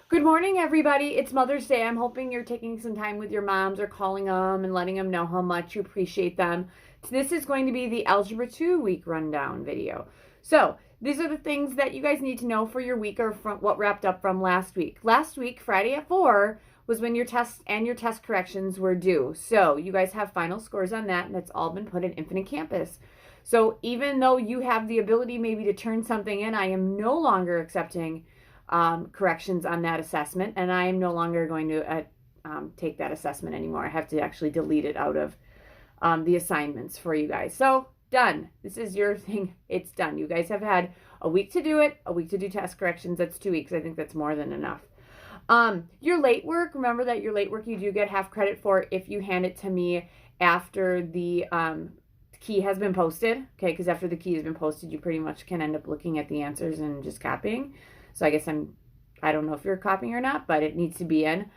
Good morning, everybody. It's Mother's Day. I'm hoping you're taking some time with your moms or calling them and letting them know how much you appreciate them. So this is going to be the Algebra 2 week rundown video. So these are the things that you guys need to know for your week or from what wrapped up from last week. Last week, Friday at 4, was when your tests and your test corrections were due. So you guys have final scores on that, and it's all been put in Infinite Campus. So even though you have the ability maybe to turn something in, I am no longer accepting corrections on that assessment, and I am no longer going to take that assessment anymore. I have to actually delete it out of the assignments for you guys. So done. This is your thing. It's done. You guys have had a week to do it, a week to do test corrections. That's 2 weeks. I think that's more than enough. Your late work, remember that your late work you do get half credit for if you hand it to me after the key has been posted. Okay, because after the key has been posted, you pretty much can end up looking at the answers and just copying. So I guess I don't know if you're copying or not, but it needs to be in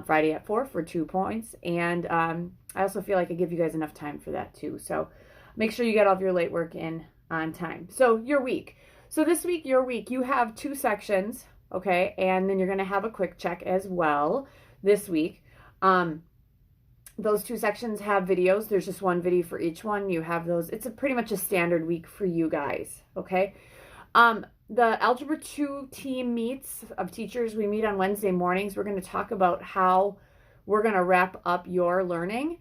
Friday at 4 for 2 points. And I also feel like I give you guys enough time for that too. So make sure you get all of your late work in on time. So your week. So this week, your week, you have 2 sections, okay? And then you're going to have a quick check as well this week. Those 2 sections have videos. There's just one video for each one. You have those. It's pretty much a standard week for you guys, okay? The Algebra 2 team meets of teachers, we meet on Wednesday mornings. We're going to talk about how we're going to wrap up your learning.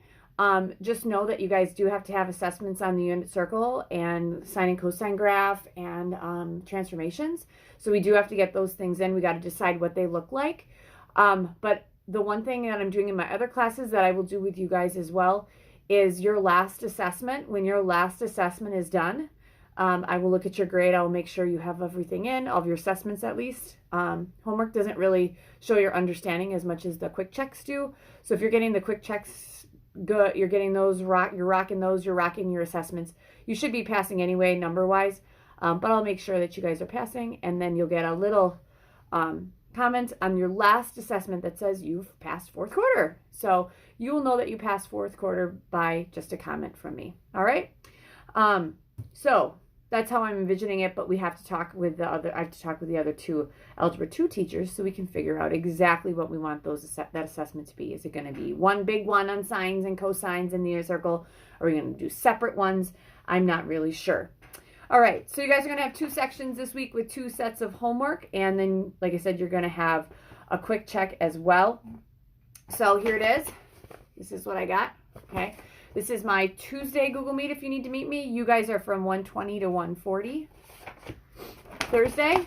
Just know that you guys do have to have assessments on the unit circle and sine and cosine graph and transformations. So we do have to get those things in. We got to decide what they look like. But the one thing that I'm doing in my other classes that I will do with you guys as well is your last assessment. When your last assessment is done, I will look at your grade. I will make sure you have everything in, all of your assessments at least. Homework doesn't really show your understanding as much as the quick checks do. So if you're getting the quick checks good, you're getting those, you're rocking your assessments. You should be passing anyway, number-wise. But I'll make sure that you guys are passing, and then you'll get a little comment on your last assessment that says you've passed 4th quarter. So you will know that you passed 4th quarter by just a comment from me. All right? So that's how I'm envisioning it, but we have to talk with the other, I have to talk with the other 2 Algebra 2 teachers so we can figure out exactly what we want that assessment to be. Is it going to be one big one on sines and cosines in the unit circle? Are we going to do separate ones? I'm not really sure. All right, so you guys are going to have 2 sections this week with 2 sets of homework, and then, like I said, you're going to have a quick check as well. So here it is. This is what I got, okay? This is my Tuesday Google Meet if you need to meet me. You guys are from 1:20 to 1:40. Thursday.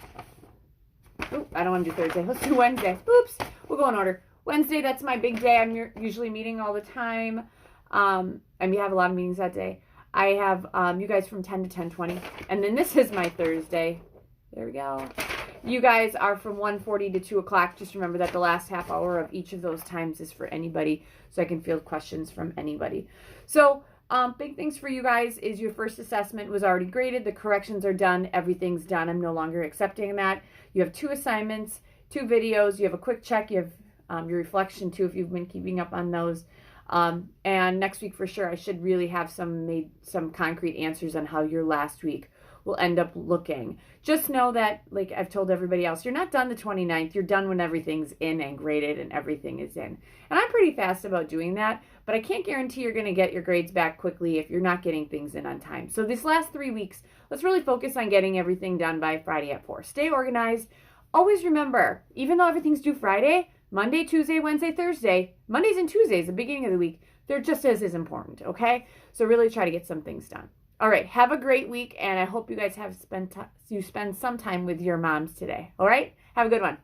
Oop, I don't want to do Thursday. Let's do Wednesday. Oops. We'll go in order. Wednesday, that's my big day. I'm usually meeting all the time. And we have a lot of meetings that day. I have you guys from 10 to 10:20. And then this is my Thursday. There we go. You guys are from 1:40 to 2 o'clock. Just remember that the last half hour of each of those times is for anybody, so I can field questions from anybody. So big things for you guys is your first assessment was already graded. The corrections are done. Everything's done. I'm no longer accepting that. You have 2 assignments, 2 videos. You have a quick check. You have your reflection, too, if you've been keeping up on those. And next week, for sure, I should really have some concrete answers on how your last week will end up looking. Just know that, like I've told everybody else, you're not done the 29th. You're done when everything's in and graded and everything is in. And I'm pretty fast about doing that, but I can't guarantee you're going to get your grades back quickly if you're not getting things in on time. So these last 3 weeks, let's really focus on getting everything done by Friday at 4. Stay organized. Always remember, even though everything's due Friday, Monday, Tuesday, Wednesday, Thursday, Mondays and Tuesdays, the beginning of the week, they're just as important, okay? So really try to get some things done. All right, have a great week, and I hope you guys have spend some time with your moms today. All right, have a good one.